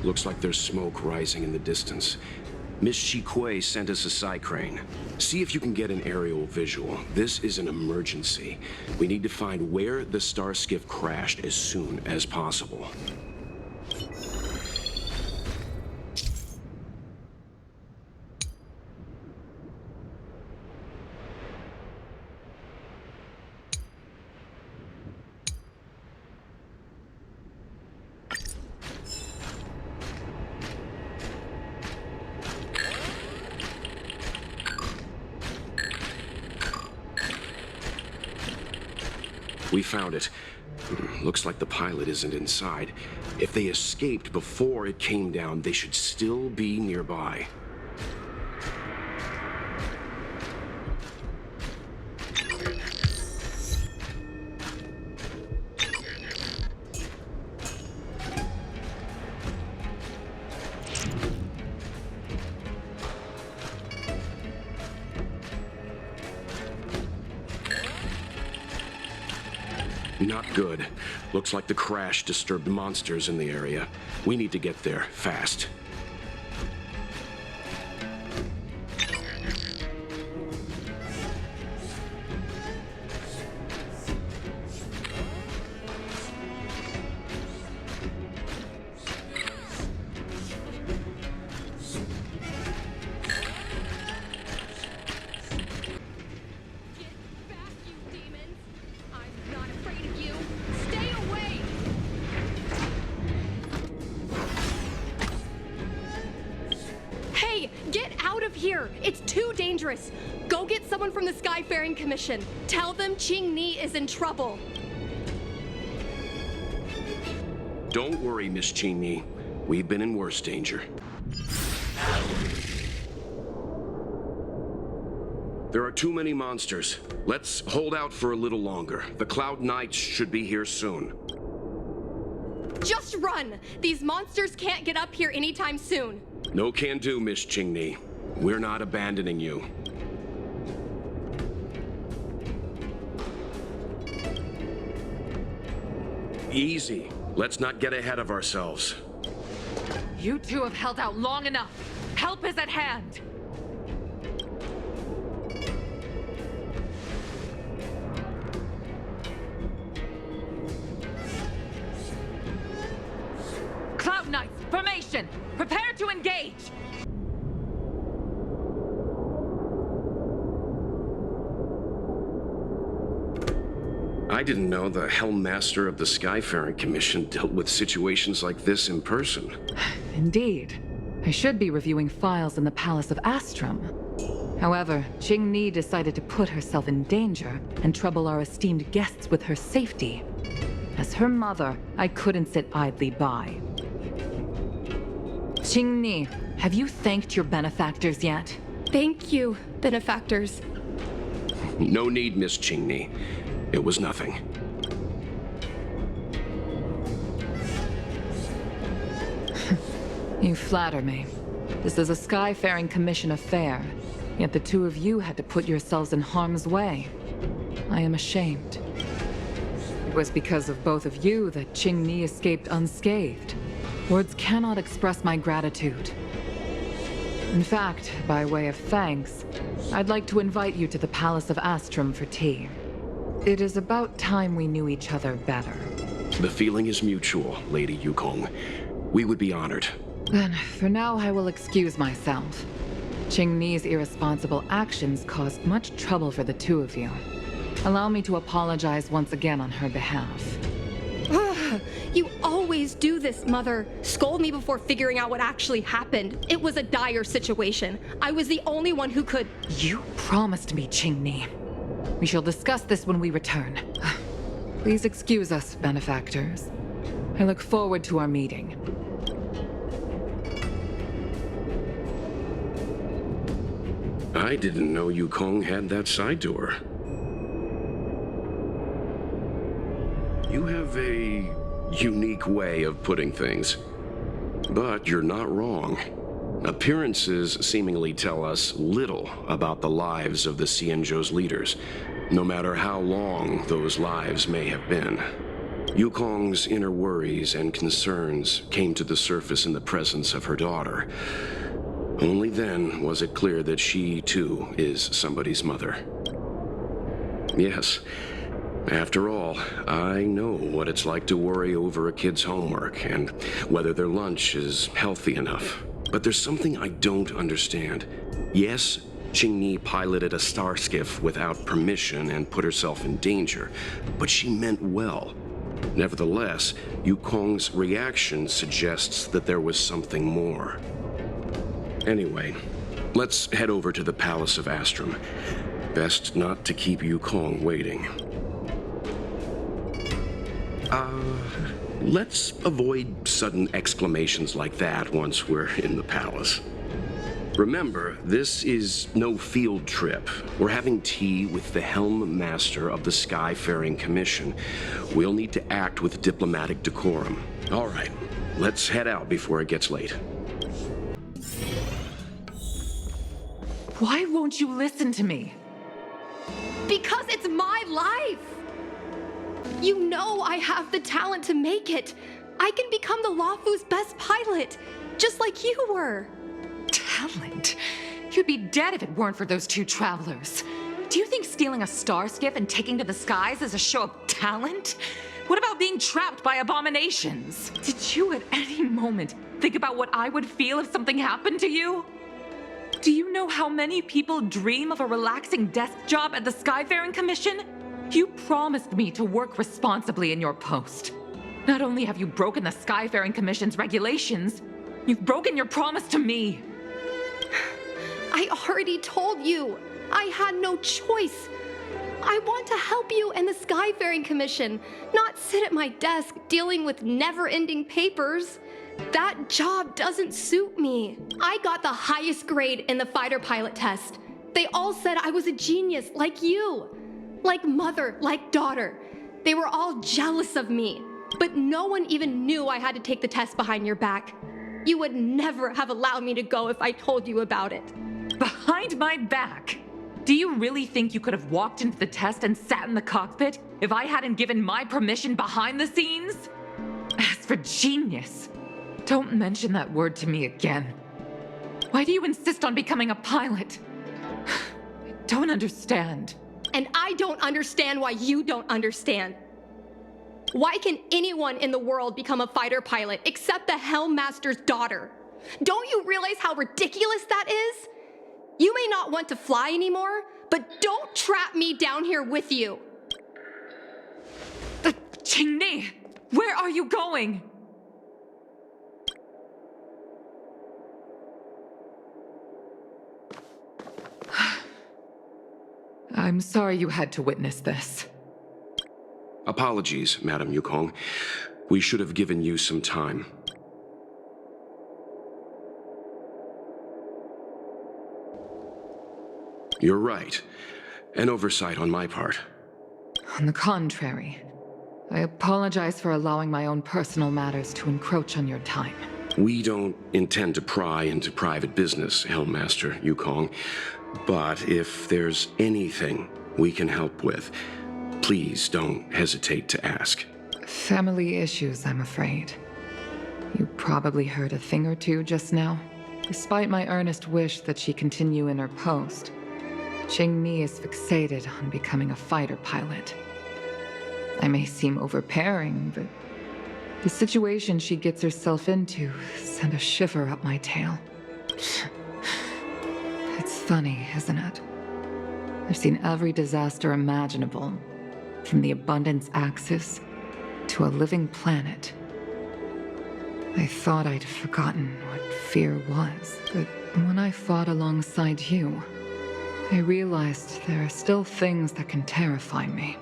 Looks like there's smoke rising in the distance. Miss Chiquet sent us a side crane. See if you can get an aerial visual. This is an emergency. We need to find where the star skiff crashed as soon as possible. We found it. Looks like the pilot isn't inside. If they escaped before it came down, they should still be nearby. Not good. Looks like the crash disturbed monsters in the area. We need to get there, fast. Here, it's too dangerous. Go get someone from the Skyfaring Commission. Tell them Qingni is in trouble. Don't worry, Miss Qingni. We've been in worse danger. There are too many monsters. Let's hold out for a little longer. The Cloud Knights should be here soon. Just run! These monsters can't get up here anytime soon. No can do, Miss Qingni. We're not abandoning you. Easy. Let's not get ahead of ourselves. You two have held out long enough. Help is at hand. Cloud Knights, formation! Prepare to engage! I didn't know the Helmmaster of the Skyfaring Commission dealt with situations like this in person. Indeed. I should be reviewing files in the Palace of Astrum. However, Qingni decided to put herself in danger and trouble our esteemed guests with her safety. As her mother, I couldn't sit idly by. Qingni, have you thanked your benefactors yet? Thank you, benefactors. No need, Miss Qingni. It was nothing. You flatter me. This is a Skyfaring Commission affair, yet the two of you had to put yourselves in harm's way. I am ashamed. It was because of both of you that Qingni escaped unscathed. Words cannot express my gratitude. In fact, by way of thanks, I'd like to invite you to the Palace of Astrum for tea. It is about time we knew each other better. The feeling is mutual, Lady Yukong. We would be honored. Then, for now, I will excuse myself. Qingni's irresponsible actions caused much trouble for the two of you. Allow me to apologize once again on her behalf. You always do this, Mother. Scold me before figuring out what actually happened. It was a dire situation. I was the only one who could... You promised me, Qingni. We shall discuss this when we return. Please excuse us, benefactors. I look forward to our meeting. I didn't know Yukong had that side to her. You have a unique way of putting things. But you're not wrong. Appearances seemingly tell us little about the lives of the Xianzhou's leaders, no matter how long those lives may have been. Yukong's inner worries and concerns came to the surface in the presence of her daughter. Only then was it clear that she, too, is somebody's mother. Yes, after all, I know what it's like to worry over a kid's homework and whether their lunch is healthy enough. But there's something I don't understand. Yes, Qingni piloted a star skiff without permission and put herself in danger, but she meant well. Nevertheless, Yukong's reaction suggests that there was something more. Anyway, let's head over to the Palace of Astrum. Best not to keep Yukong waiting. Let's avoid sudden exclamations like that once we're in the palace. Remember, this is no field trip. We're having tea with the Helm Master of the Skyfaring Commission. We'll need to act with diplomatic decorum. All right, let's head out before it gets late. Why won't you listen to me? Because it's my life! You know I have the talent to make it. I can become the Luofu's best pilot, just like you were. Talent? You'd be dead if it weren't for those two travelers. Do you think stealing a star skiff and taking to the skies is a show of talent? What about being trapped by abominations? Did you at any moment think about what I would feel if something happened to you? Do you know how many people dream of a relaxing desk job at the Skyfaring Commission? You promised me to work responsibly in your post. Not only have you broken the Skyfaring Commission's regulations, you've broken your promise to me. I already told you. I had no choice. I want to help you and the Skyfaring Commission, not sit at my desk dealing with never-ending papers. That job doesn't suit me. I got the highest grade in the fighter pilot test. They all said I was a genius, like you. Like mother, like daughter. They were all jealous of me. But no one even knew I had to take the test behind your back. You would never have allowed me to go if I told you about it. Behind my back? Do you really think you could have walked into the test and sat in the cockpit if I hadn't given my permission behind the scenes? As for genius, don't mention that word to me again. Why do you insist on becoming a pilot? I don't understand. And I don't understand why you don't understand. Why can anyone in the world become a fighter pilot except the Helm Master's daughter? Don't you realize how ridiculous that is? You may not want to fly anymore, but don't trap me down here with you. Qingni, where are you going? I'm sorry you had to witness this. Apologies, Madam Yukong. We should have given you some time. You're right. An oversight on my part. On the contrary, I apologize for allowing my own personal matters to encroach on your time. We don't intend to pry into private business, Helmmaster Yukong. But if there's anything we can help with, please don't hesitate to ask. Family issues, I'm afraid. You probably heard a thing or two just now. Despite my earnest wish that she continue in her post, Qingni is fixated on becoming a fighter pilot. I may seem overbearing, but the situation she gets herself into sent a shiver up my tail. It's funny, isn't it? I've seen every disaster imaginable, from the abundance axis to a living planet. I thought I'd forgotten what fear was, but when I fought alongside you, I realized there are still things that can terrify me.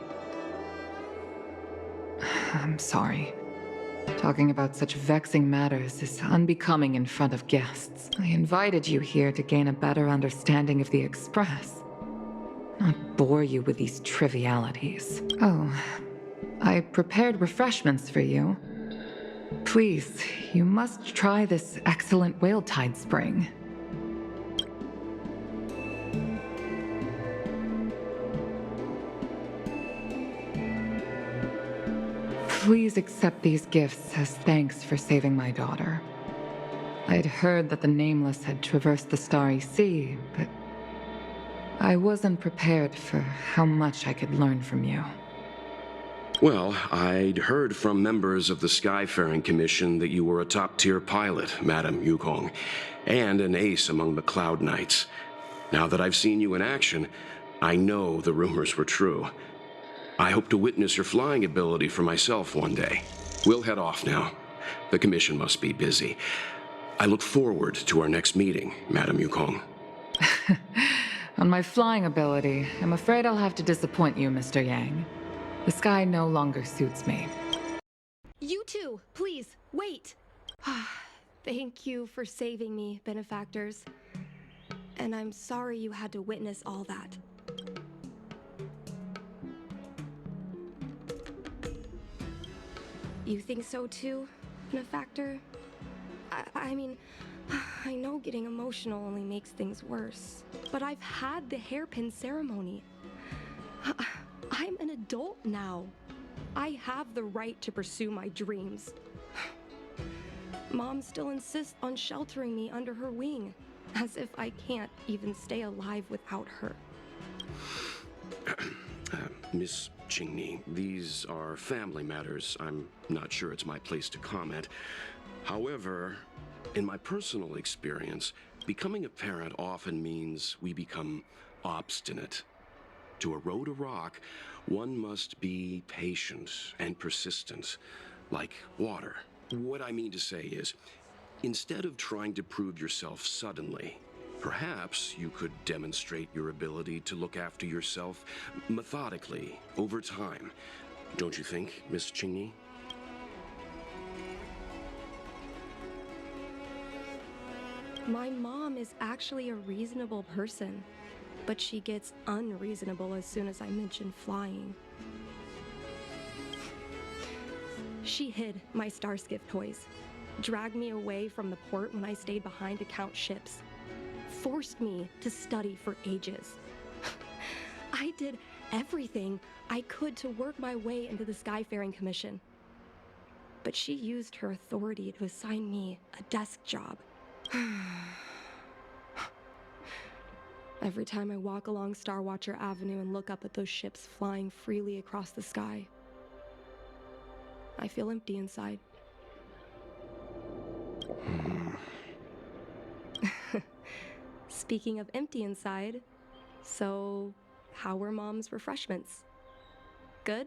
I'm sorry. Talking about such vexing matters is unbecoming in front of guests. I invited you here to gain a better understanding of the Express, not bore you with these trivialities. Oh, I prepared refreshments for you. Please, you must try this excellent whale tide spring. Please accept these gifts as thanks for saving my daughter. I'd heard that the Nameless had traversed the Starry Sea, but I wasn't prepared for how much I could learn from you. Well, I'd heard from members of the Skyfaring Commission that you were a top-tier pilot, Madam Yukong, and an ace among the Cloud Knights. Now that I've seen you in action, I know the rumors were true. I hope to witness your flying ability for myself one day. We'll head off now. The Commission must be busy. I look forward to our next meeting, Madam Yukong. On my flying ability, I'm afraid I'll have to disappoint you, Mr. Yang. The sky no longer suits me. You two, please, wait! Thank you for saving me, benefactors. And I'm sorry you had to witness all that. You think so too, benefactor? I mean, I know getting emotional only makes things worse, but I've had the hairpin ceremony. I'm an adult now. I have the right to pursue my dreams. Mom still insists on sheltering me under her wing, as if I can't even stay alive without her. Miss Qingni, these are family matters. I'm not sure it's my place to comment. However, in my personal experience, becoming a parent often means we become obstinate. To erode a rock, one must be patient and persistent, like water. What I mean to say is, instead of trying to prove yourself suddenly, perhaps you could demonstrate your ability to look after yourself methodically, over time. Don't you think, Miss Qingni? My mom is actually a reasonable person, but she gets unreasonable as soon as I mention flying. She hid my Starskiff toys, dragged me away from the port when I stayed behind to count ships, forced me to study for ages. I did everything I could to work my way into the Skyfaring Commission. But she used her authority to assign me a desk job. Every time I walk along Star Watcher Avenue and look up at those ships flying freely across the sky, I feel empty inside. Speaking of empty inside, so how were Mom's refreshments? Good?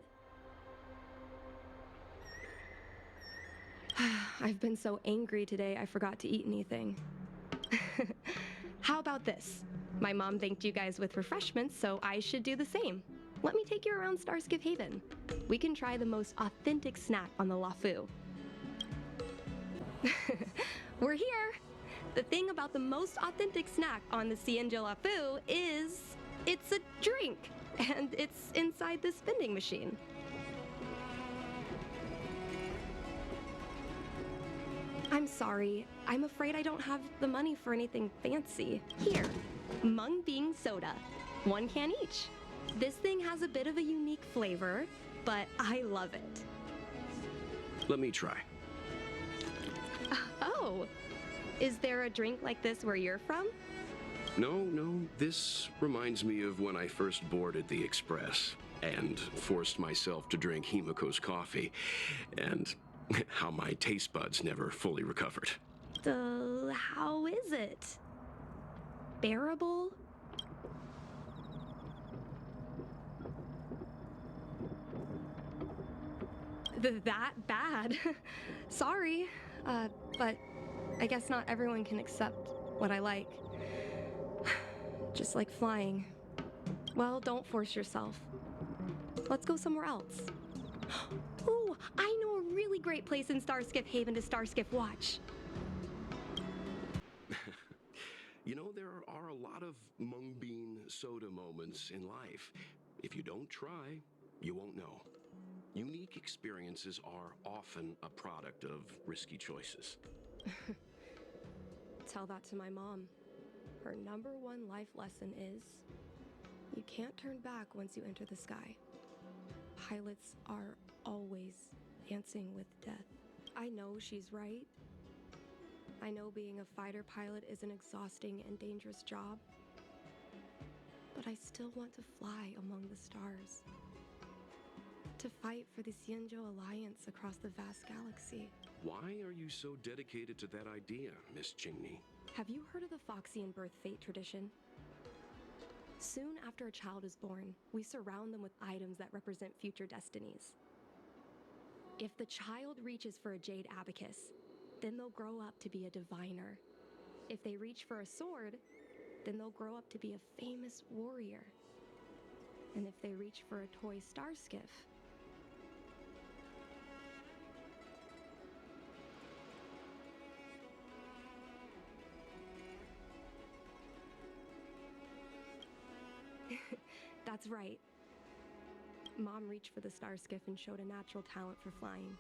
I've been so angry today I forgot to eat anything. How about this? My mom thanked you guys with refreshments, so I should do the same. Let me take you around Starskiff Haven. We can try the most authentic snack on the LaFu. We're here! The thing about the most authentic snack on the CNJ LaFu is it's a drink, and it's inside this vending machine. I'm sorry. I'm afraid I don't have the money for anything fancy. Here, Mung Bean Soda. 1 can each. This thing has a bit of a unique flavor, but I love it. Let me try. Oh, is there a drink like this where you're from? No, this reminds me of when I first boarded the Express and forced myself to drink Himiko's coffee, and how my taste buds never fully recovered. How is it? Bearable? That bad? Sorry, but I guess not everyone can accept what I like. Just like flying. Well, don't force yourself. Let's go somewhere else. Ooh, I know a really great place in Starskiff Haven to Starskiff watch. You know, there are a lot of mung bean soda moments in life. If you don't try, you won't know. Unique experiences are often a product of risky choices. Tell that to my mom. Her #1 life lesson is, you can't turn back once you enter the sky. Pilots are always dancing with death. I know she's right. I know being a fighter pilot is an exhausting and dangerous job. But I still want to fly among the stars. To fight for the Xianzhou Alliance across the vast galaxy. Why are you so dedicated to that idea, Miss Qingni? Have you heard of the Foxian birth fate tradition? Soon after a child is born, we surround them with items that represent future destinies. If the child reaches for a jade abacus, then they'll grow up to be a diviner. If they reach for a sword, then they'll grow up to be a famous warrior. And if they reach for a toy star skiff, that's right. Mom reached for the star skiff and showed a natural talent for flying.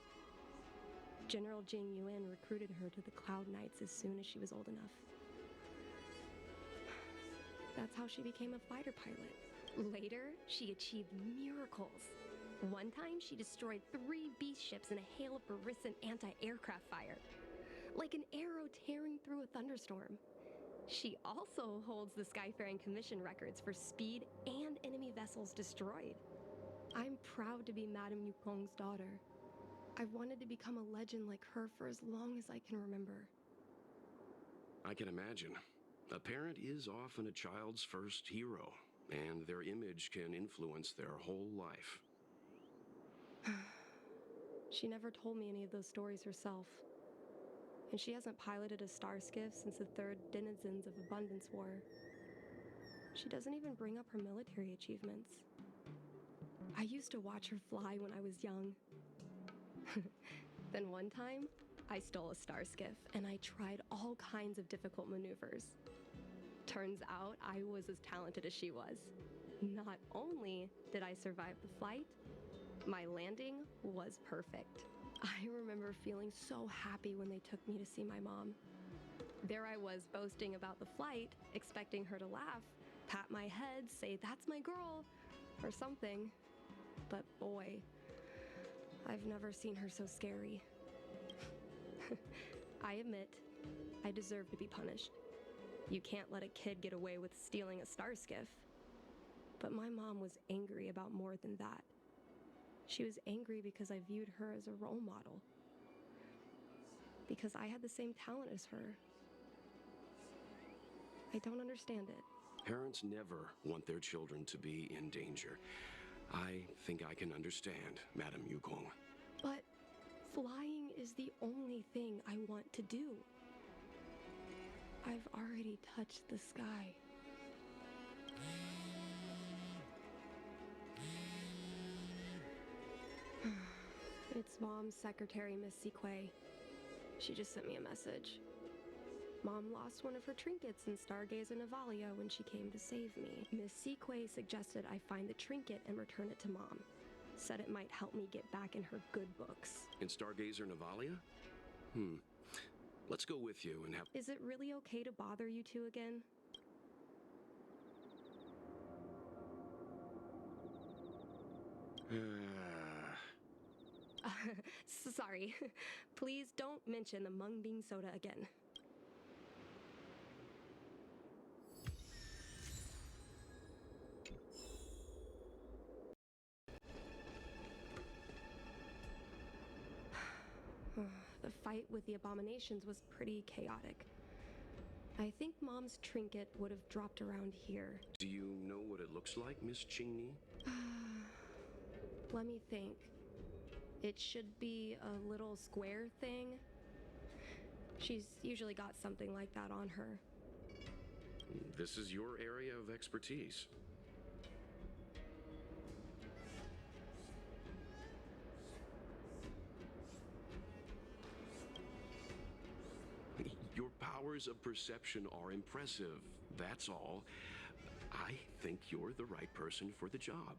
General Jing Yuan recruited her to the Cloud Knights as soon as she was old enough. That's how she became a fighter pilot. Later, she achieved miracles. One time, she destroyed 3 beast ships in a hail of Barisan anti-aircraft fire, like an arrow tearing through a thunderstorm. She also holds the Skyfaring Commission records for speed and enemy vessels destroyed. I'm proud to be Madame Yukong's daughter. I've wanted to become a legend like her for as long as I can remember. I can imagine. A parent is often a child's first hero, and their image can influence their whole life. She never told me any of those stories herself. And she hasn't piloted a star skiff since the 3rd Denizens of Abundance War. She doesn't even bring up her military achievements. I used to watch her fly when I was young. Then one time, I stole a star skiff and I tried all kinds of difficult maneuvers. Turns out I was as talented as she was. Not only did I survive the flight, my landing was perfect. I remember feeling so happy when they took me to see my mom. There I was boasting about the flight, expecting her to laugh, pat my head, say, "That's my girl," or something. But boy, I've never seen her so scary. I admit, I deserve to be punished. You can't let a kid get away with stealing a star skiff. But my mom was angry about more than that. She was angry because I viewed her as a role model. Because I had the same talent as her. I don't understand it. Parents never want their children to be in danger. I think I can understand, Madame Yukong. But flying is the only thing I want to do. I've already touched the sky. It's Mom's secretary, Miss Siquei. She just sent me a message. Mom lost one of her trinkets in Stargazer Navalia when she came to save me. Miss Siquei suggested I find the trinket and return it to Mom. Said it might help me get back in her good books. In Stargazer Navalia? Let's go with you and have... Is it really okay to bother you two again? Sorry. Please don't mention the mung bean soda again. The fight with the abominations was pretty chaotic. I think Mom's trinket would have dropped around here. Do you know what it looks like, Miss Qingni? Let me think. It should be a little square thing. She's usually got something like that on her. This is your area of expertise. Your powers of perception are impressive, that's all. I think you're the right person for the job.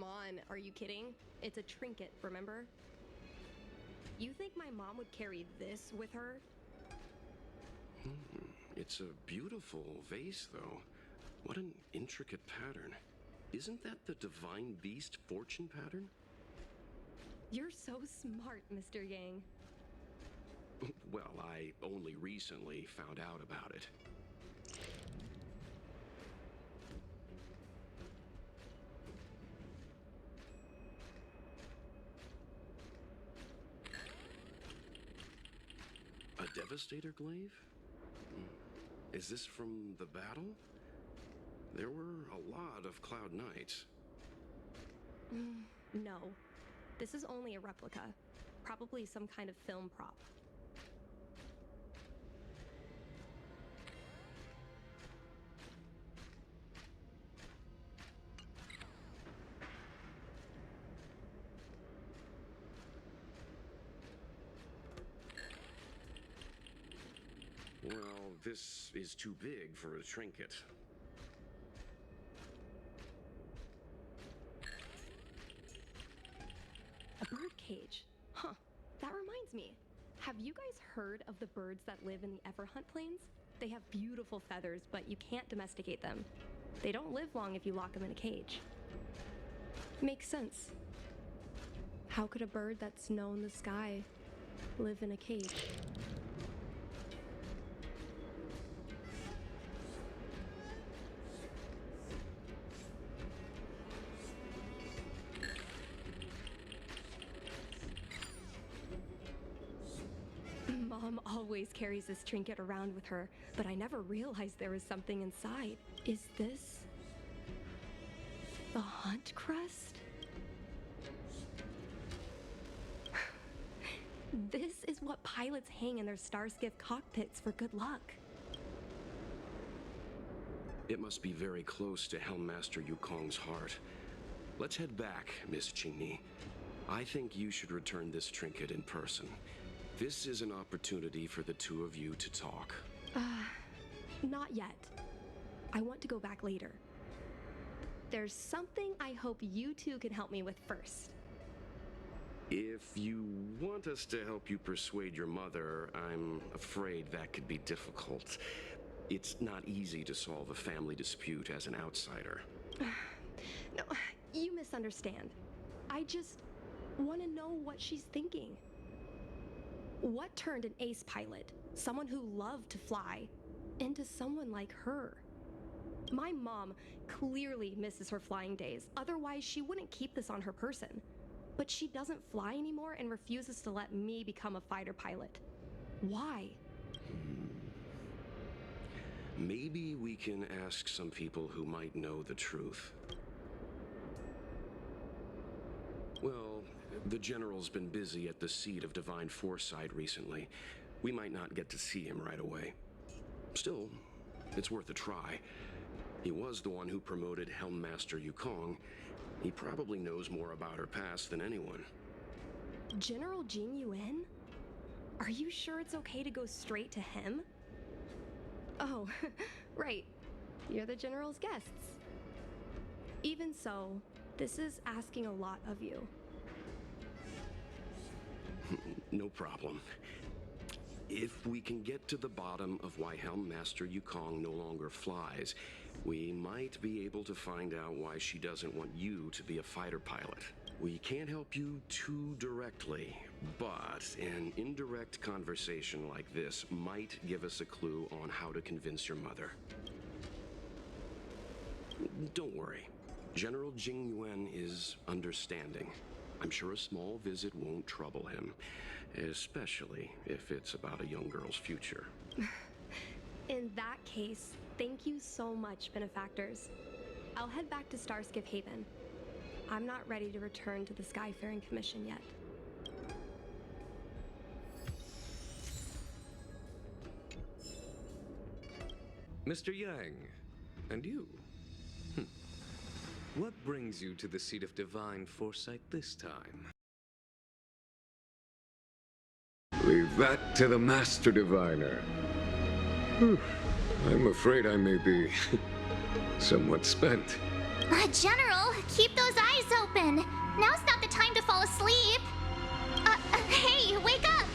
Come on, are you kidding? It's a trinket, remember? You think my mom would carry this with her? It's a beautiful vase, though. What an intricate pattern. Isn't that the Divine Beast fortune pattern? You're so smart, Mr. Yang. Well, I only recently found out about it. A Devastator glaive? Is this from the battle? There were a lot of Cloud Knights. No. This is only a replica. Probably some kind of film prop. Well, this is too big for a trinket. A bird cage. Huh. That reminds me. Have you guys heard of the birds that live in the Everhunt Plains? They have beautiful feathers, but you can't domesticate them. They don't live long if you lock them in a cage. Makes sense. How could a bird that's known the sky live in a cage? Mom always carries this trinket around with her, but I never realized there was something inside. Is this the Hunt Crest? This is what pilots hang in their Starskiff cockpits for good luck. It must be very close to Helmmaster Yukong's heart. Let's head back, Miss Qingni. I think you should return this trinket in person. This is an opportunity for the two of you to talk. Not yet. I want to go back later. There's something I hope you two can help me with first. If you want us to help you persuade your mother, I'm afraid that could be difficult. It's not easy to solve a family dispute as an outsider. No, you misunderstand. I just want to know what she's thinking. What turned an ace pilot, someone who loved to fly, into someone like her? My mom clearly misses her flying days, otherwise she wouldn't keep this on her person. But she doesn't fly anymore and refuses to let me become a fighter pilot. Why? Maybe we can ask some people who might know the truth. Well, the General's been busy at the seat of Divine Foresight recently. We might not get to see him right away. Still, it's worth a try. He was the one who promoted Helmmaster Yukong. He probably knows more about her past than anyone. General Jing Yuan? Are you sure it's okay to go straight to him? Oh, right. You're the General's guests. Even so, this is asking a lot of you. No problem. If we can get to the bottom of why Helmmaster Yukong no longer flies, we might be able to find out why she doesn't want you to be a fighter pilot. We can't help you too directly, but an indirect conversation like this might give us a clue on how to convince your mother. Don't worry. General Jing Yuan is understanding. I'm sure a small visit won't trouble him, especially if it's about a young girl's future. In that case, thank you so much, benefactors. I'll head back to Starskiff Haven. I'm not ready to return to the Skyfaring Commission yet. Mr. Yang, and you? What brings you to the seat of Divine Foresight this time? Leave that to the Master Diviner. I'm afraid I may be somewhat spent. General, keep those eyes open. Now's not the time to fall asleep. Hey, wake up!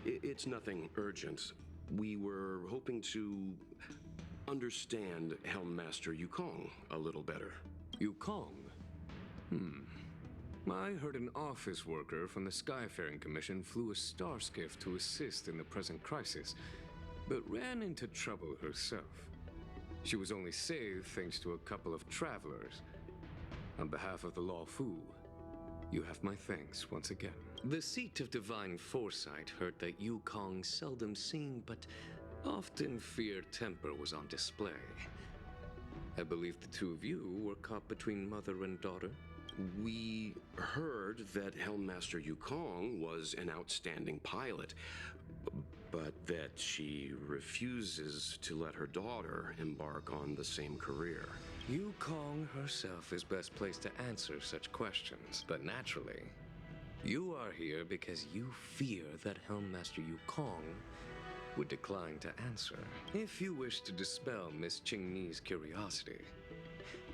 It's nothing urgent. We were hoping to understand Helmmaster Yukong a little better. Yukong? I heard an office worker from the Skyfaring Commission flew a star skiff to assist in the present crisis, but ran into trouble herself. She was only saved thanks to a couple of travelers. On behalf of the Law Fu, you have my thanks once again. The seat of divine foresight heard that Yukong seldom seen, but often feared temper was on display. I believe the two of you were caught between mother and daughter. We heard that Helmmaster Yukong was an outstanding pilot, but that she refuses to let her daughter embark on the same career. Yukong herself is best placed to answer such questions, but naturally, you are here because you fear that Helmmaster Yukong would decline to answer. If you wish to dispel Miss Qingni's curiosity,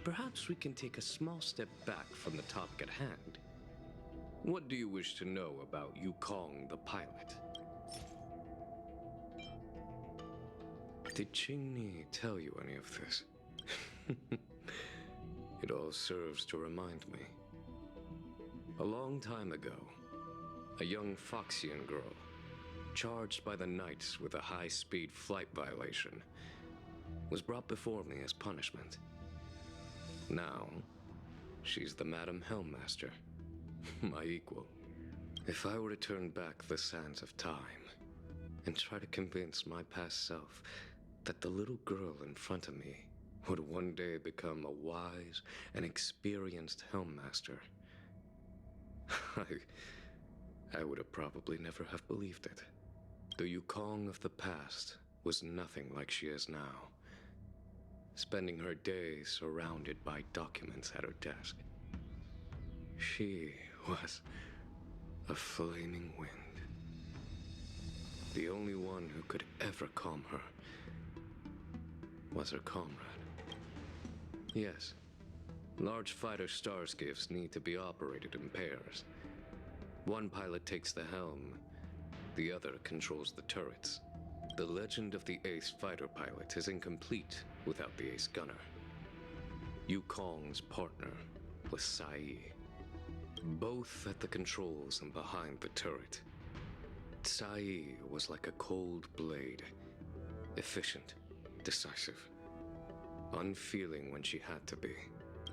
perhaps we can take a small step back from the topic at hand. What do you wish to know about Yukong the pilot? Did Qingni tell you any of this? It all serves to remind me. A long time ago, a young Foxian girl, charged by the Knights with a high-speed flight violation, was brought before me as punishment. Now, she's the Madam Helmmaster, my equal. If I were to turn back the sands of time and try to convince my past self that the little girl in front of me would one day become a wise and experienced Helmmaster, I would have probably never have believed it. The Yukong of the past was nothing like she is now, spending her days surrounded by documents at her desk. She was a flaming wind. The only one who could ever calm her was her comrade. Yes, large fighter starskiffs need to be operated in pairs. One pilot takes the helm, the other controls the turrets. The legend of the ace fighter pilot is incomplete without the ace gunner. Yukong's partner was Sai, both at the controls and behind the turret. Sai was like a cold blade, efficient, decisive, unfeeling when she had to be.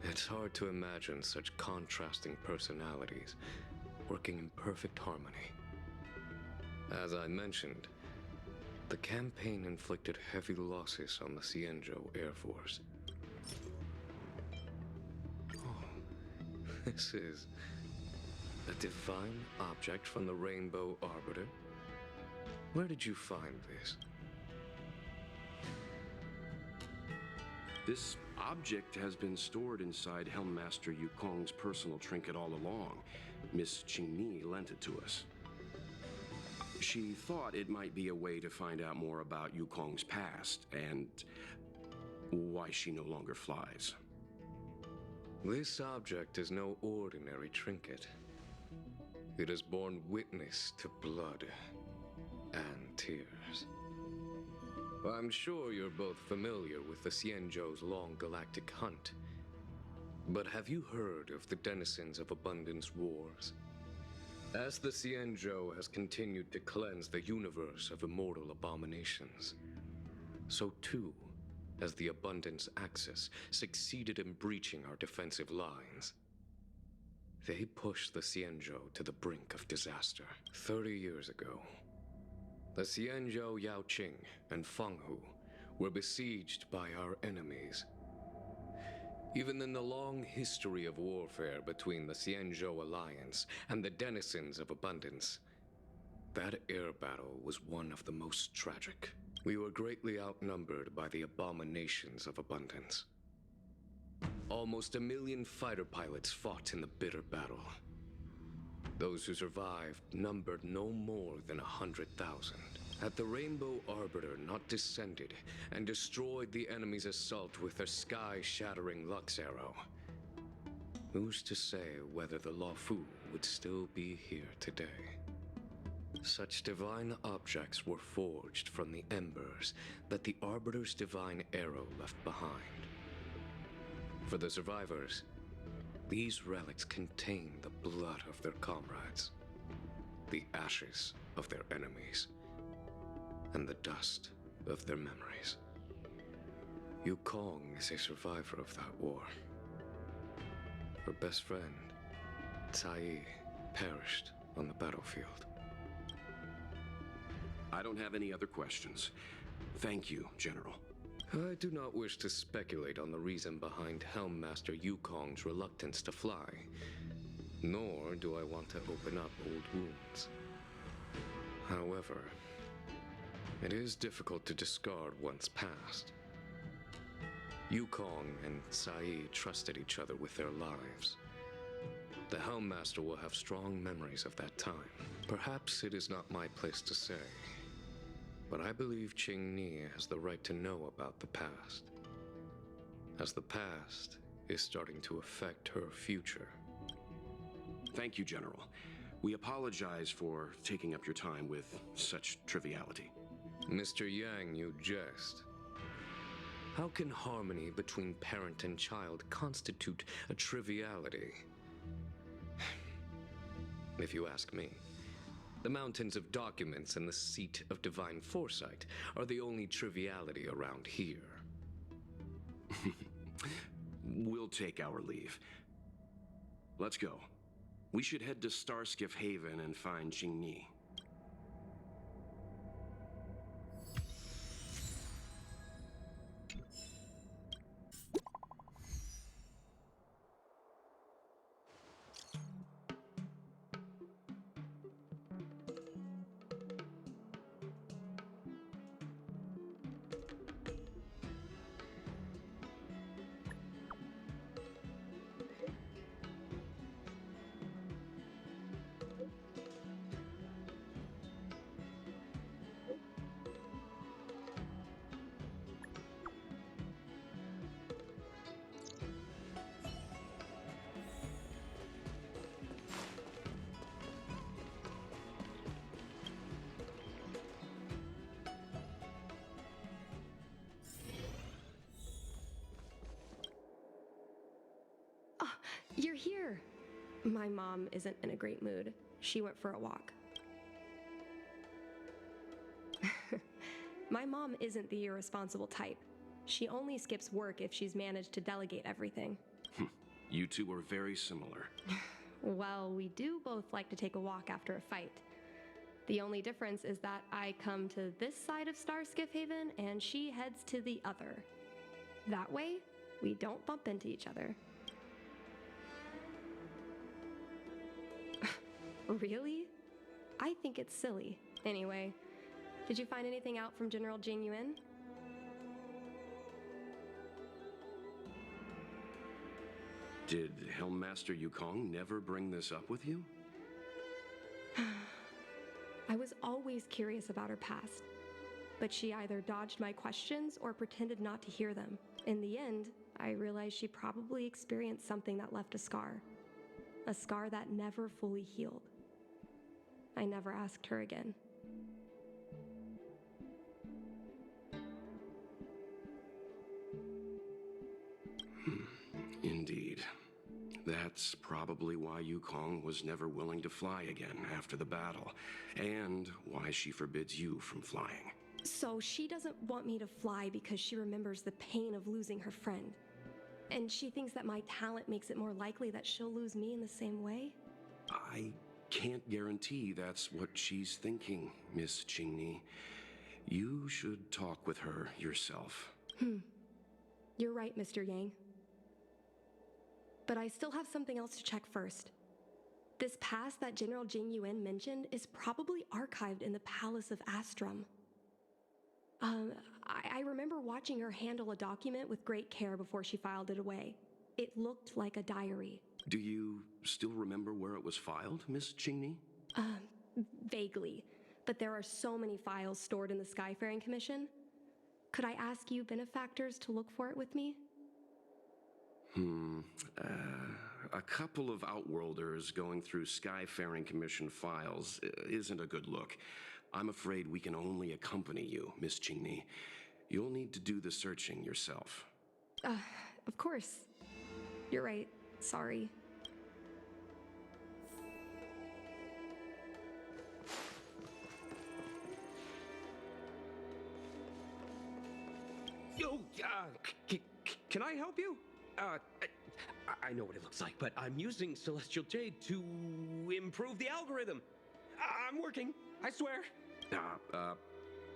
It's hard to imagine such contrasting personalities working in perfect harmony. As I mentioned, the campaign inflicted heavy losses on the Xianzhou Air Force. Oh, this is a divine object from the Rainbow Arbiter. Where did you find this? This object has been stored inside Helmmaster Yukong's personal trinket all along. Miss Qingni lent it to us. She thought it might be a way to find out more about Yukong's past and why she no longer flies. This object is no ordinary trinket. It has borne witness to blood and tears. I'm sure you're both familiar with the Xianzhou's long galactic hunt. But have you heard of the denizens of Abundance Wars? As the Xianzhou has continued to cleanse the universe of immortal abominations, so too has the Abundance Axis succeeded in breaching our defensive lines. They pushed the Xianzhou to the brink of disaster. 30 years ago, the Xianzhou Yaoqing and Fenghu were besieged by our enemies. Even in the long history of warfare between the Xianzhou Alliance and the denizens of Abundance, that air battle was one of the most tragic. We were greatly outnumbered by the abominations of Abundance. Almost 1 million fighter pilots fought in the bitter battle. Those who survived numbered no more than 100,000. Had the Rainbow Arbiter not descended and destroyed the enemy's assault with their sky-shattering Lux Arrow, who's to say whether the Luofu would still be here today? Such divine objects were forged from the embers that the Arbiter's divine arrow left behind. For the survivors, these relics contain the blood of their comrades, the ashes of their enemies, and the dust of their memories. Yukong is a survivor of that war. Her best friend, Tai, perished on the battlefield. I don't have any other questions. Thank you, General. I do not wish to speculate on the reason behind Helmmaster Yukong's reluctance to fly, nor do I want to open up old wounds. However, it is difficult to discard one's past. Yukong and Sai trusted each other with their lives. The Helmmaster will have strong memories of that time. Perhaps it is not my place to say, but I believe Qingni has the right to know about the past, as the past is starting to affect her future. Thank you, General. We apologize for taking up your time with such triviality. Mr. Yang, you jest. How can harmony between parent and child constitute a triviality? If you ask me, the mountains of documents and the seat of divine foresight are the only triviality around here. We'll take our leave. Let's go. We should head to Starskiff Haven and find Qingni. You're here. My mom isn't in a great mood. She went for a walk. My mom isn't the irresponsible type. She only skips work if she's managed to delegate everything. You two are very similar. Well, we do both like to take a walk after a fight. The only difference is that I come to this side of Starskiff Haven and she heads to the other. That way, we don't bump into each other. Really? I think it's silly. Anyway, did you find anything out from General Jing Yuan? Did Helmmaster Yukong never bring this up with you? I was always curious about her past, but she either dodged my questions or pretended not to hear them. In the end, I realized she probably experienced something that left a scar that never fully healed. I never asked her again. Indeed. That's probably why Yukong was never willing to fly again after the battle, and why she forbids you from flying. So she doesn't want me to fly because she remembers the pain of losing her friend. And she thinks that my talent makes it more likely that she'll lose me in the same way? I can't guarantee that's what she's thinking, Miss Qingni. You should talk with her yourself. You're right, Mr. Yang. But I still have something else to check first. This past that General Jing Yuan mentioned is probably archived in the Palace of Astrum. I remember watching her handle a document with great care before she filed it away. It looked like a diary. Do you still remember where it was filed, Miss Chingney? Vaguely, but there are so many files stored in the Skyfaring Commission. Could I ask you benefactors to look for it with me? A couple of Outworlders going through Skyfaring Commission files isn't a good look. I'm afraid we can only accompany you, Miss Chingney. You'll need to do the searching yourself. Of course. You're right. Sorry. Oh, can I help you? I know what it looks like, but I'm using Celestial Jade to improve the algorithm. I'm working, I swear.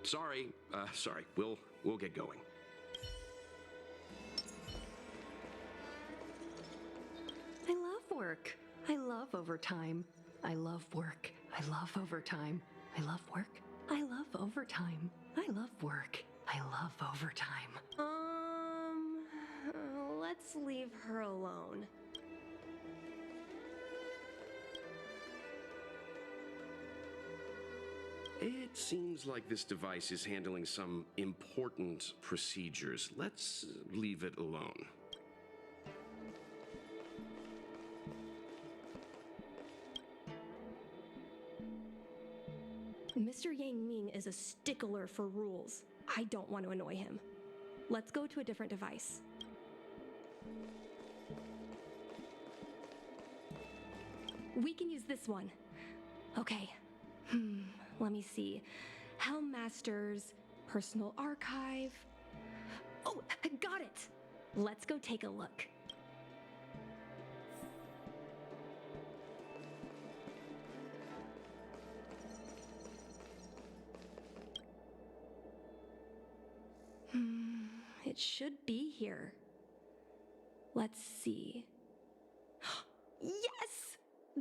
Sorry. We'll get going. I love work. I love overtime. I love work. I love overtime. I love work. I love overtime. I love work. I love overtime. Let's leave her alone. It seems like this device is handling some important procedures. Let's leave it alone. Mr. Yang Ming is a stickler for rules. I don't want to annoy him. Let's go to a different device. We can use this one. Okay. Let me see. Helm Master's personal archive. Oh, I got it. Let's go take a look. It should be here. Let's see. Yes!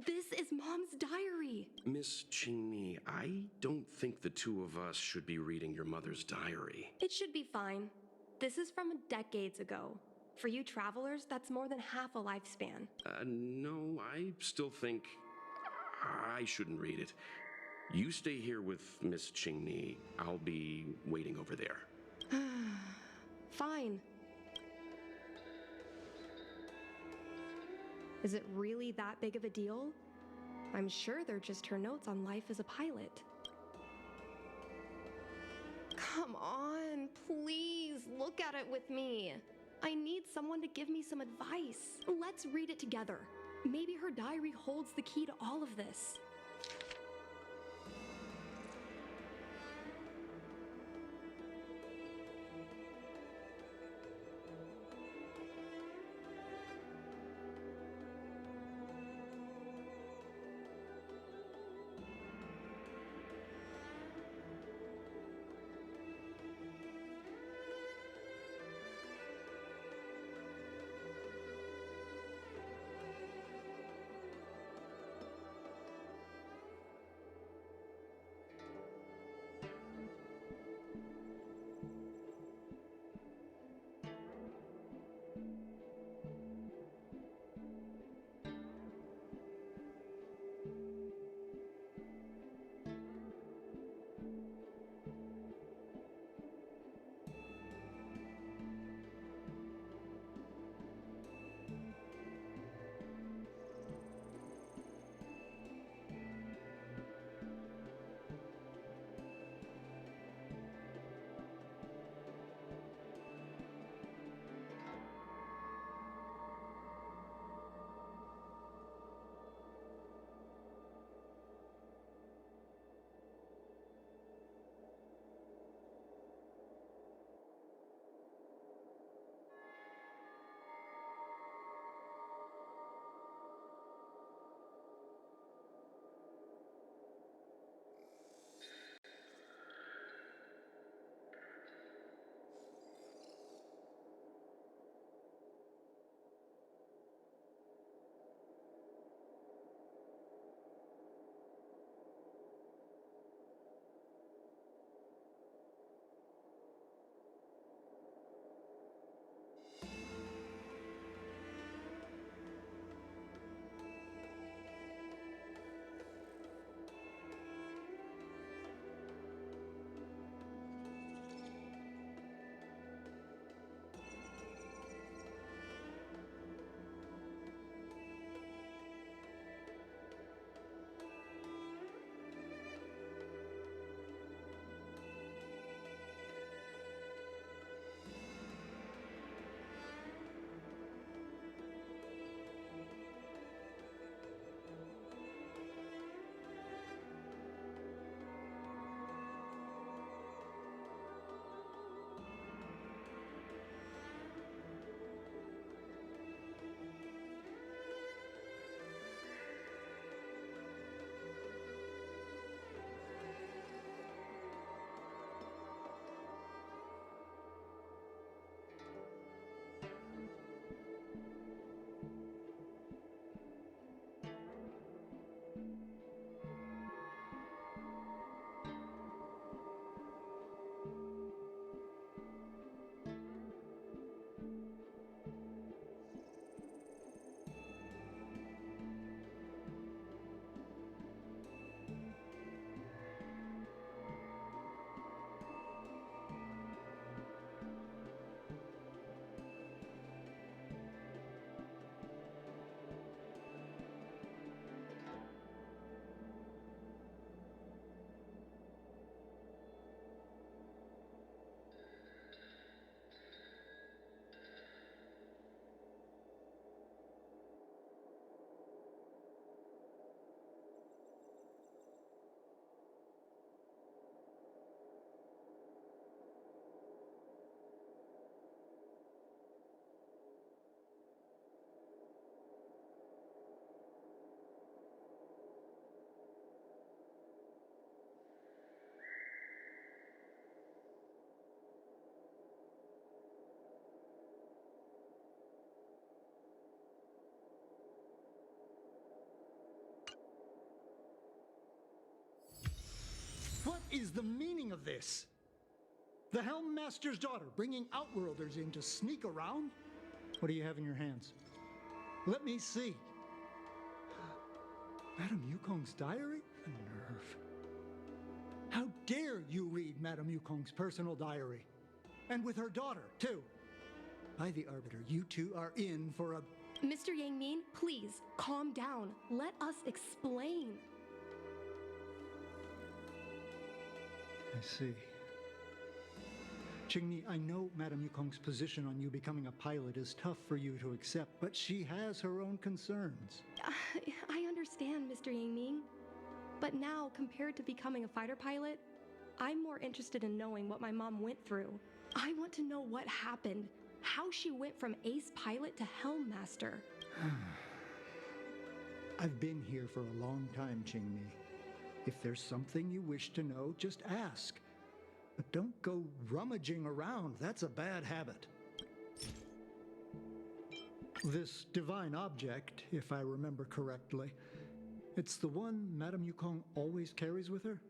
This is Mom's diary. Miss Chingney, I don't think the two of us should be reading your mother's diary. It should be fine. This is from decades ago. For you travelers, that's more than half a lifespan. No, I still think I shouldn't read it. You stay here with Miss Chingney. I'll be waiting over there. Fine. Is it really that big of a deal? I'm sure they're just her notes on life as a pilot. Come on, please, look at it with me. I need someone to give me some advice. Let's read it together. Maybe her diary holds the key to all of this. is the meaning of this? The Helm Master's daughter bringing Outworlders in to sneak around? What do you have in your hands? Let me see. Madame Yukong's diary? A nerve. How dare you read Madame Yukong's personal diary? And with her daughter, too. By the Arbiter, you two are in for a... Mr. Yangming, please, calm down. Let us explain. I see. Qingni, I know Madame Yukong's position on you becoming a pilot is tough for you to accept, but she has her own concerns. I understand, Mr. Yangming. But now, compared to becoming a fighter pilot, I'm more interested in knowing what my mom went through. I want to know what happened, how she went from ace pilot to Helm Master. I've been here for a long time, Qingmi. If there's something you wish to know, just ask. But don't go rummaging around. That's a bad habit. This divine object, if I remember correctly, it's the one Madame Yukong always carries with her?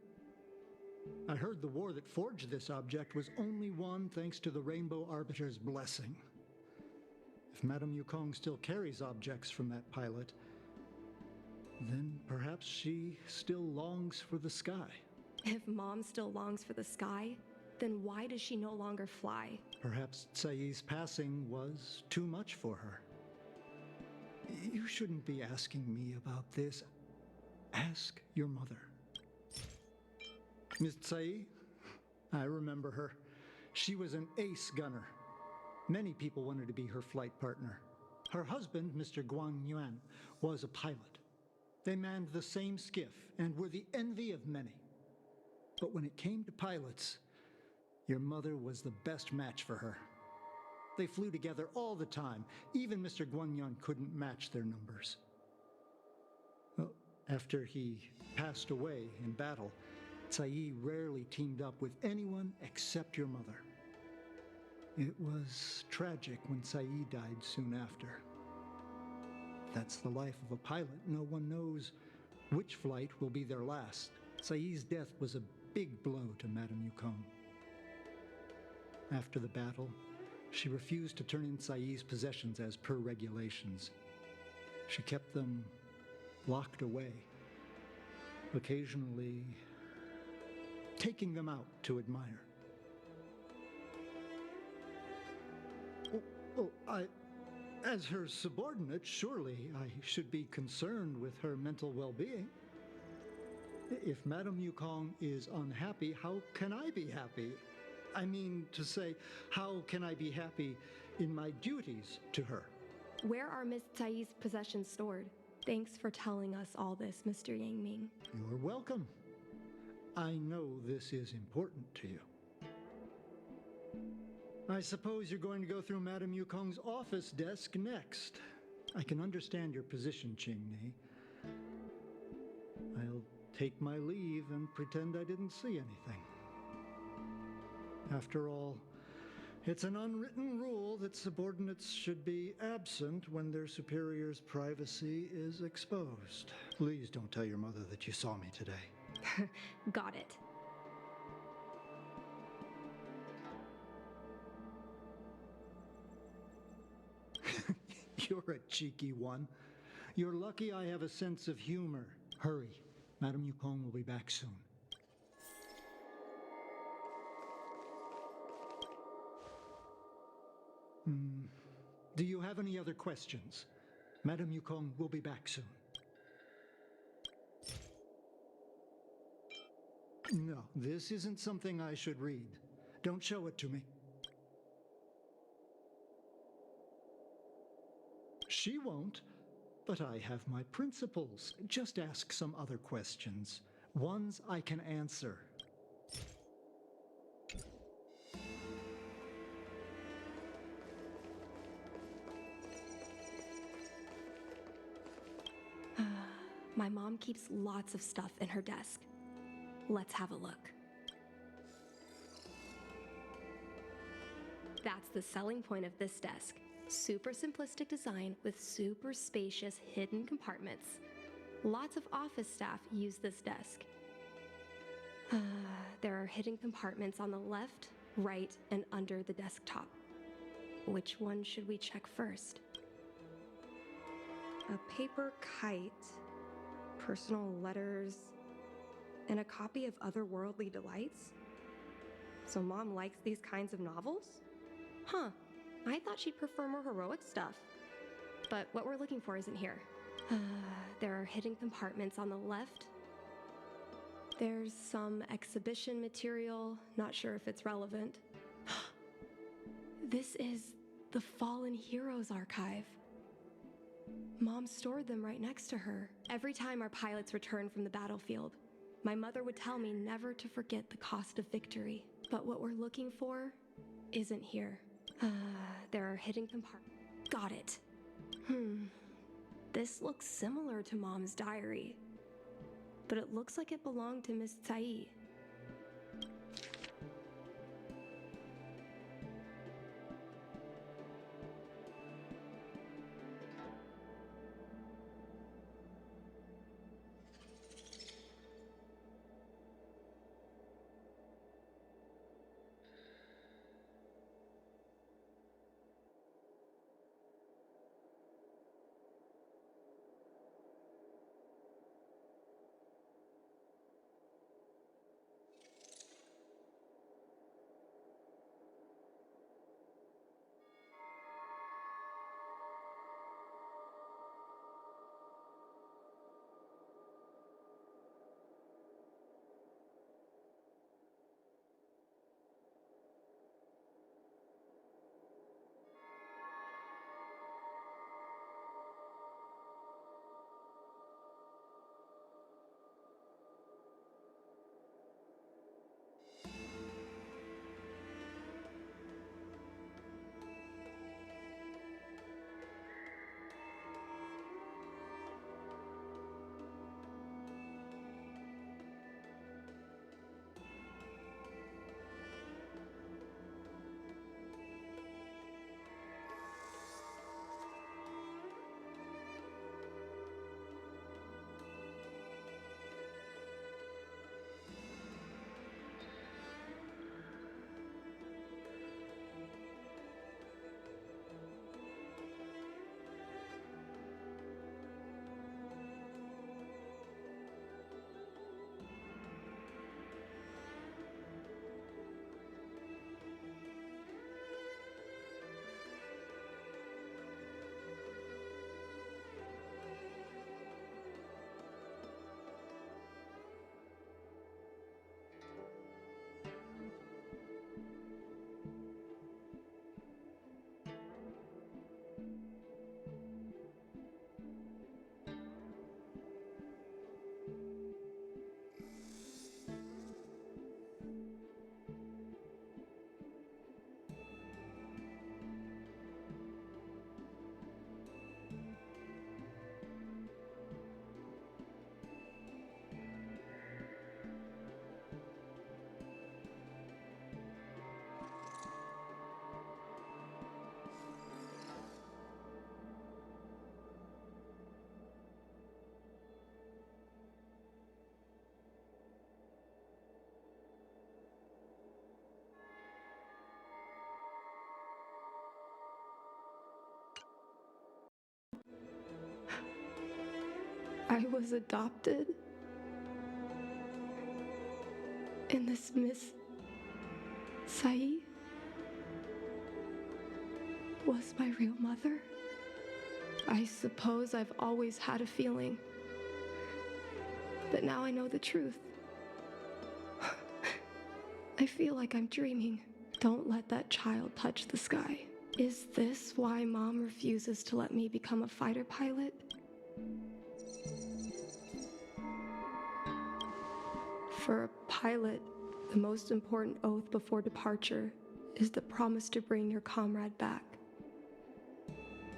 I heard the war that forged this object was only won thanks to the Rainbow Arbiter's blessing. If Madame Yukong still carries objects from that pilot, then perhaps she still longs for the sky. If Mom still longs for the sky, then why does she no longer fly? Perhaps Tsai's passing was too much for her. You shouldn't be asking me about this. Ask your mother. Miss Tsai, I remember her. She was an ace gunner. Many people wanted to be her flight partner. Her husband, Mr. Guan Yuan, was a pilot. They manned the same skiff and were the envy of many. But when it came to pilots, your mother was the best match for her. They flew together all the time. Even Mr. Guanyan couldn't match their numbers. Well, after he passed away in battle, Tsai rarely teamed up with anyone except your mother. It was tragic when Tsai died soon after. That's the life of a pilot. No one knows which flight will be their last. Tsai's death was a big blow to Madame Yukong. After the battle, she refused to turn in Tsai's possessions as per regulations. She kept them locked away, occasionally taking them out to admire. As her subordinate, surely I should be concerned with her mental well-being. If Madame Yukong is unhappy, how can I be happy? I mean to say, how can I be happy in my duties to her? Where are Miss Tsai's possessions stored? Thanks for telling us all this, Mr. Yangming. You're welcome. I know this is important to you. I suppose you're going to go through Madame Yukong's office desk next. I can understand your position, Qingni. I'll take my leave and pretend I didn't see anything. After all, it's an unwritten rule that subordinates should be absent when their superior's privacy is exposed. Please don't tell your mother that you saw me today. Got it. You're a cheeky one. You're lucky I have a sense of humor. Hurry. Madame Yukong will be back soon. Do you have any other questions? Madame Yukong will be back soon. No, this isn't something I should read. Don't show it to me. She won't, but I have my principles. Just ask some other questions. Ones I can answer. My mom keeps lots of stuff in her desk. Let's have a look. That's the selling point of this desk. Super simplistic design with super spacious hidden compartments. Lots of office staff use this desk. There are hidden compartments on the left, right, and under the desktop. Which one should we check first? A paper kite, personal letters, and a copy of Otherworldly Delights? So Mom likes these kinds of novels? Huh, I thought she'd prefer more heroic stuff. But what we're looking for isn't here. There are hidden compartments on the left. There's some exhibition material, not sure if it's relevant. This is the Fallen Heroes archive. Mom stored them right next to her. Every time our pilots returned from the battlefield, my mother would tell me never to forget the cost of victory. But what we're looking for isn't here. There are hidden compartments. Got it. This looks similar to Mom's diary, but it looks like it belonged to Miss Tsai. I was adopted. And this Miss Tsai was my real mother. I suppose I've always had a feeling. But now I know the truth. I feel like I'm dreaming. Don't let that child touch the sky. Is this why Mom refuses to let me become a fighter pilot? For a pilot, the most important oath before departure is the promise to bring your comrade back.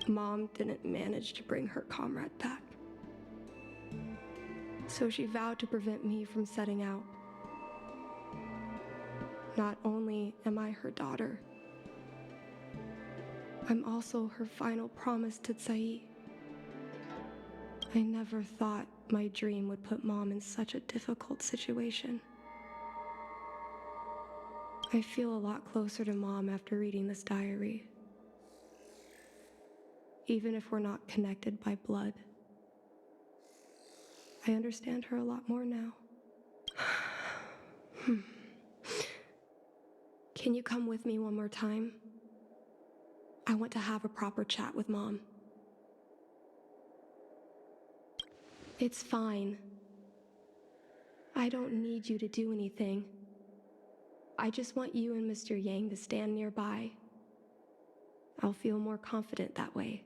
Mom didn't manage to bring her comrade back. So she vowed to prevent me from setting out. Not only am I her daughter, I'm also her final promise to Tsai. I never thought my dream would put Mom in such a difficult situation. I feel a lot closer to Mom after reading this diary. Even if we're not connected by blood. I understand her a lot more now. Can you come with me one more time? I want to have a proper chat with Mom. It's fine. I don't need you to do anything. I just want you and Mr. Yang to stand nearby. I'll feel more confident that way.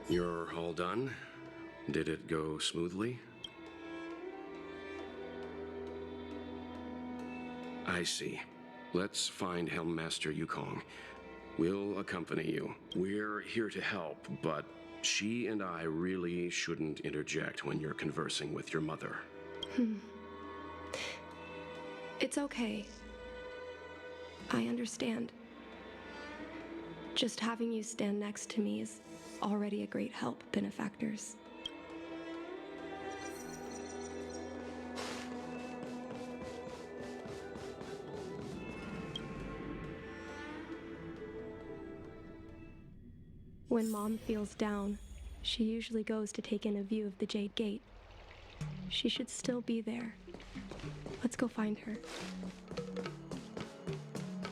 You're all done? Did it go smoothly? I see. Let's find Helmmaster Yukong. We'll accompany you. We're here to help, but she and I really shouldn't interject when you're conversing with your mother. It's okay. I understand. Just having you stand next to me is already a great help, benefactors. When Mom feels down, she usually goes to take in a view of the Jade Gate. She should still be there. Let's go find her.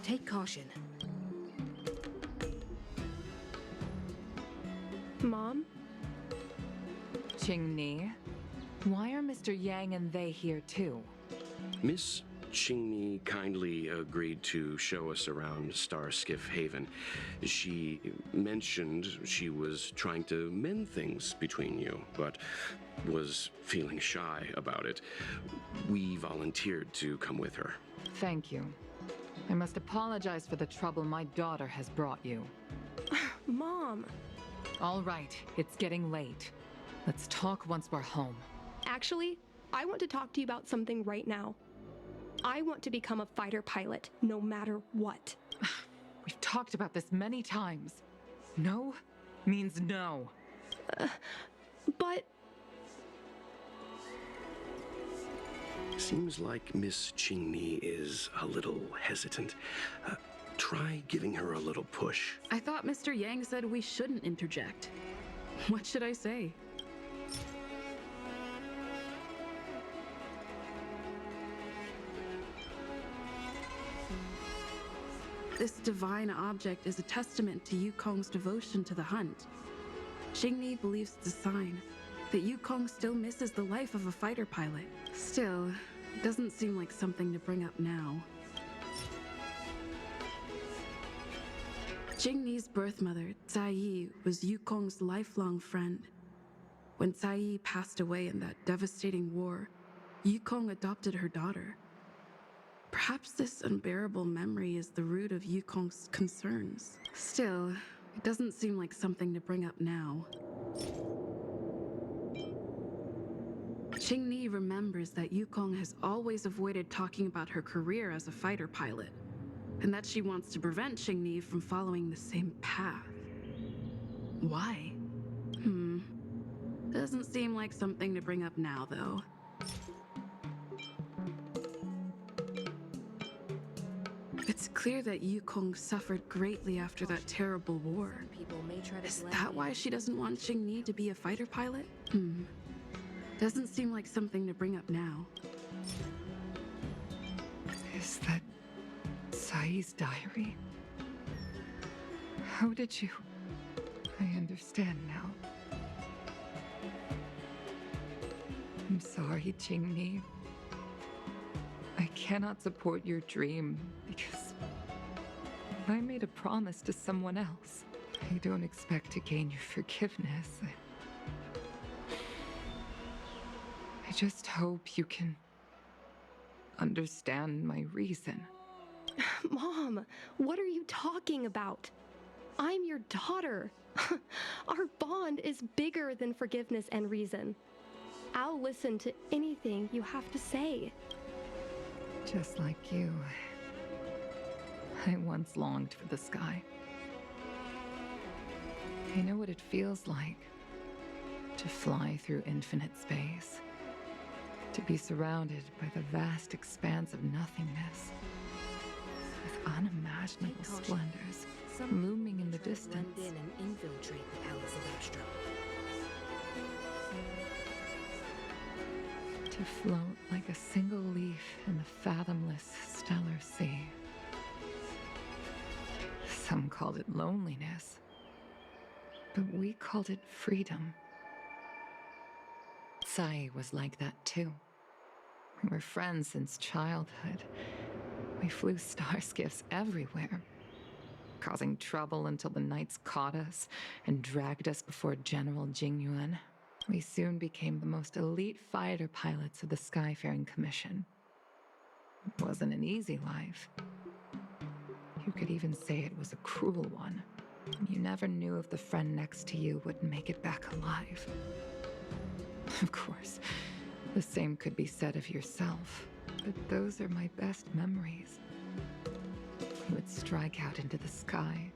Take caution. Mom? Qingni, why are Mr. Yang and they here too? Miss Qingni kindly agreed to show us around Star Skiff Haven. She mentioned she was trying to mend things between you, but was feeling shy about it. We volunteered to come with her. Thank you. I must apologize for the trouble my daughter has brought you. Mom! All right, it's getting late. Let's talk once we're home. Actually, I want to talk to you about something right now. I want to become a fighter pilot, no matter what. We've talked about this many times. No means no. But... Seems like Miss Qingni is a little hesitant. Try giving her a little push. I thought Mr. Yang said we shouldn't interject. What should I say? This divine object is a testament to Yukong's devotion to the hunt. Qingni believes it's a sign that Yukong still misses the life of a fighter pilot. Still, it doesn't seem like something to bring up now. Qingni's birth mother, Cai Yi, was Yukong's lifelong friend. When Cai Yi passed away in that devastating war, Yukong adopted her daughter. Perhaps this unbearable memory is the root of Yukong's concerns. Still, it doesn't seem like something to bring up now. Qingni remembers that Yukong has always avoided talking about her career as a fighter pilot, and that she wants to prevent Qingni from following the same path. Why? Doesn't seem like something to bring up now, though. It's clear that Yukong suffered greatly after that terrible war. Is that why she doesn't want Qingni to be a fighter pilot? Doesn't seem like something to bring up now. Is that Sai's diary? How did you... I understand now. I'm sorry, Qingni. I cannot support your dream because I made a promise to someone else. I don't expect to gain your forgiveness. I just hope you can understand my reason. Mom, what are you talking about? I'm your daughter. Our bond is bigger than forgiveness and reason. I'll listen to anything you have to say. Just like you. I once longed for the sky. I know what it feels like to fly through infinite space, to be surrounded by the vast expanse of nothingness, with unimaginable splendors looming in the distance. Blend in and infiltrate the palace of Astra. To float like a single leaf in the fathomless stellar sea. Some called it loneliness, but we called it freedom. Sai was like that too. We were friends since childhood. We flew star skiffs everywhere, causing trouble until the knights caught us and dragged us before General Jingyuan. We soon became the most elite fighter pilots of the Skyfaring Commission. It wasn't an easy life. You could even say it was a cruel one. You never knew if the friend next to you would make it back alive. Of course, the same could be said of yourself, but those are my best memories. We would strike out into the sky,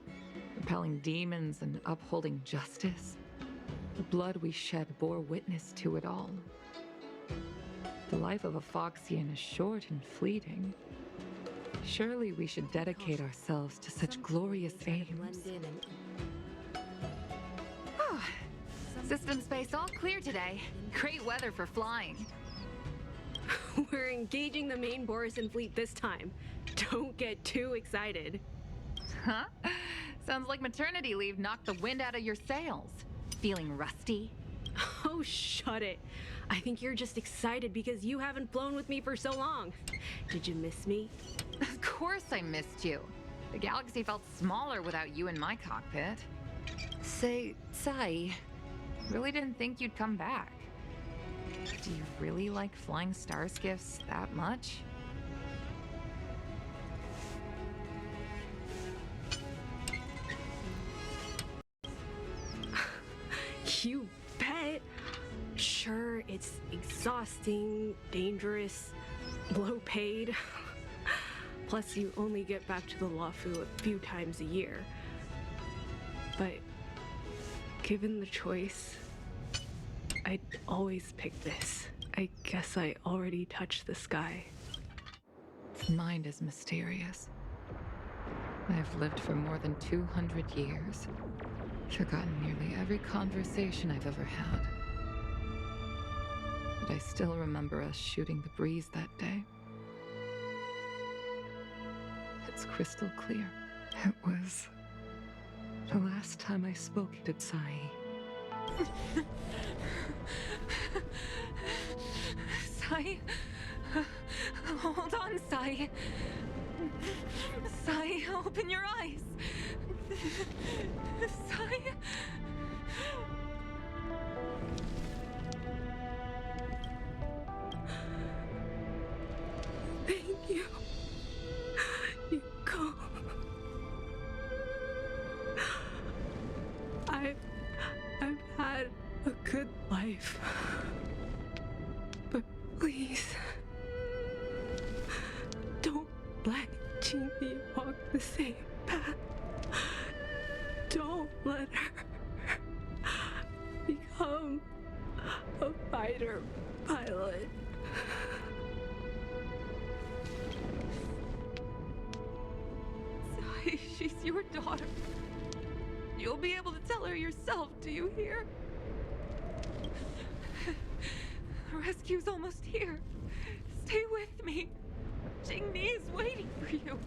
repelling demons and upholding justice. The blood we shed bore witness to it all. The life of a Foxian is short and fleeting. Surely we should dedicate ourselves to such glorious aims. Oh, System space all clear today. Great weather for flying. We're engaging the main Borisan fleet this time. Don't get too excited. Huh? Sounds like maternity leave knocked the wind out of your sails. Feeling rusty? Oh, shut it. I think you're just excited because you haven't flown with me for so long. Did you miss me? Of course I missed you. The galaxy felt smaller without you in my cockpit. Say, Sai, really didn't think you'd come back. Do you really like flying star skiffs that much? You bet. Sure, it's exhausting, dangerous, low paid. Plus, you only get back to the Luofu a few times a year. But given the choice, I'd always pick this. I guess I already touched the sky. Its mind is mysterious. I've lived for more than 200 years. Forgotten nearly every conversation I've ever had. But I still remember us shooting the breeze that day. It's crystal clear. It was the last time I spoke to Sai. Sai? Hold on, Sai. Sai, open your eyes. Sai? Thank you. Yukong. I've had a good life. But please, don't let Jinmi walk the same path. Don't let her become a fighter pilot. Sai, she's your daughter. You'll be able to tell her yourself, do you hear? The rescue's almost here. Stay with me. Jingni is waiting for you.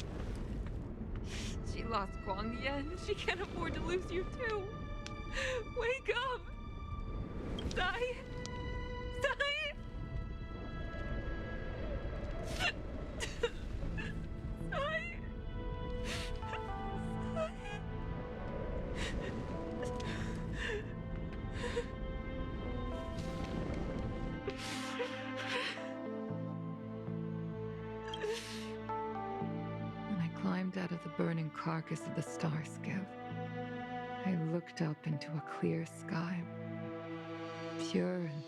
She lost Guang Yan. She can't afford to lose you too. Wake up! Sai! Sai! Sai! When I climbed out of the burning carcass of the star skiff, I looked up into a clear sky, pure and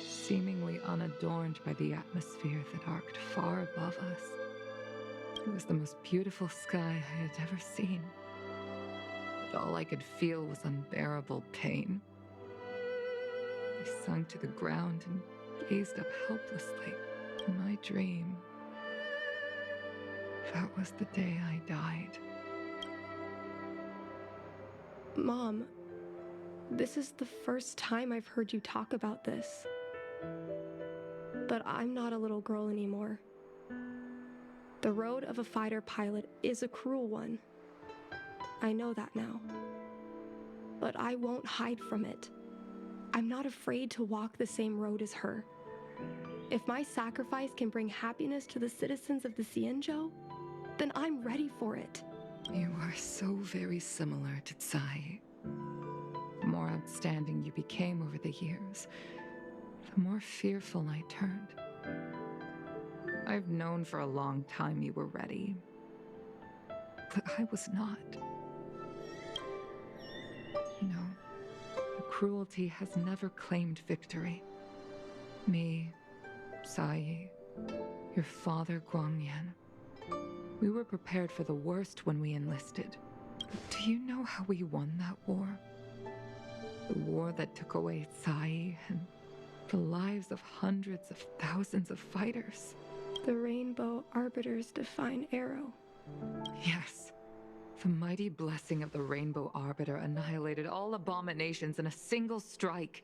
seemingly unadorned by the atmosphere that arced far above us. It was the most beautiful sky I had ever seen. But all I could feel was unbearable pain. I sunk to the ground and gazed up helplessly. In my dream, that was the day I died. Mom, this is the first time I've heard you talk about this. But I'm not a little girl anymore. The road of a fighter pilot is a cruel one. I know that now. But I won't hide from it. I'm not afraid to walk the same road as her. If my sacrifice can bring happiness to the citizens of the Xianzhou, then I'm ready for it. You are so very similar to Tsai. The more outstanding you became over the years, the more fearful I turned. I've known for a long time you were ready, but I was not. No, the cruelty has never claimed victory. Me, Tsai, your father Guangyan. We were prepared for the worst when we enlisted. But do you know how we won that war? The war that took away Tsai and the lives of hundreds of thousands of fighters. The Rainbow Arbiter's divine arrow. Yes. The mighty blessing of the Rainbow Arbiter annihilated all abominations in a single strike.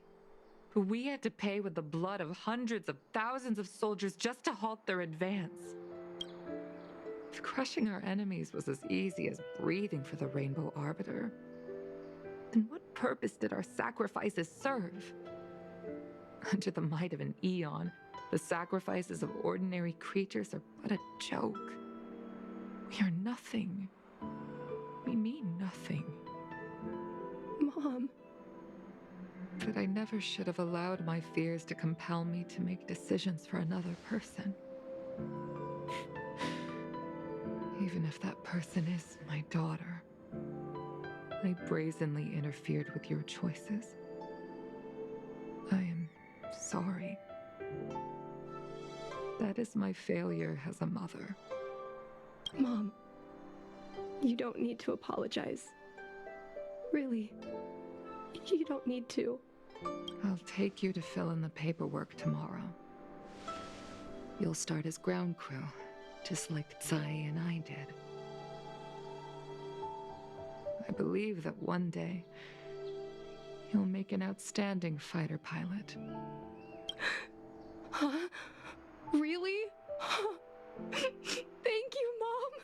But we had to pay with the blood of hundreds of thousands of soldiers just to halt their advance. If crushing our enemies was as easy as breathing for the Rainbow Arbiter, then what purpose did our sacrifices serve? Under the might of an eon, the sacrifices of ordinary creatures are but a joke. We are nothing. We mean nothing. Mom. But I never should have allowed my fears to compel me to make decisions for another person. Even if that person is my daughter, I brazenly interfered with your choices. I am sorry. That is my failure as a mother. Mom, you don't need to apologize. Really, you don't need to. I'll take you to fill in the paperwork tomorrow. You'll start as ground crew, just like Tsai and I did. I believe that one day, you'll make an outstanding fighter pilot. Huh? Really? Thank you, Mom.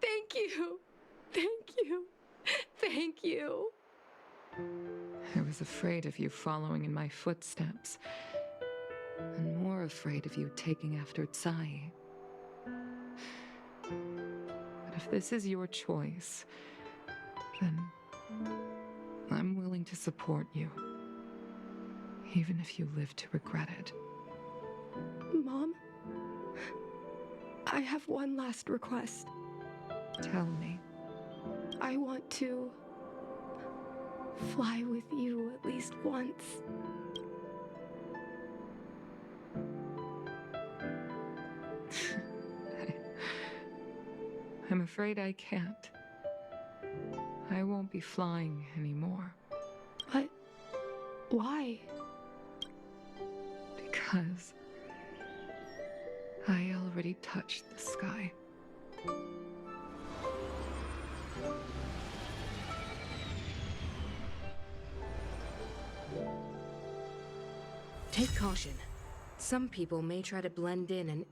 Thank you. Thank you. Thank you. I was afraid of you following in my footsteps, and more afraid of you taking after Tsai. But if this is your choice, then I'm willing to support you, even if you live to regret it. Mom, I have one last request. Tell me. I want to fly with you at least once. I'm afraid I can't. I won't be flying anymore. But why? Because I already touched the sky. Take caution. Some people may try to blend in and...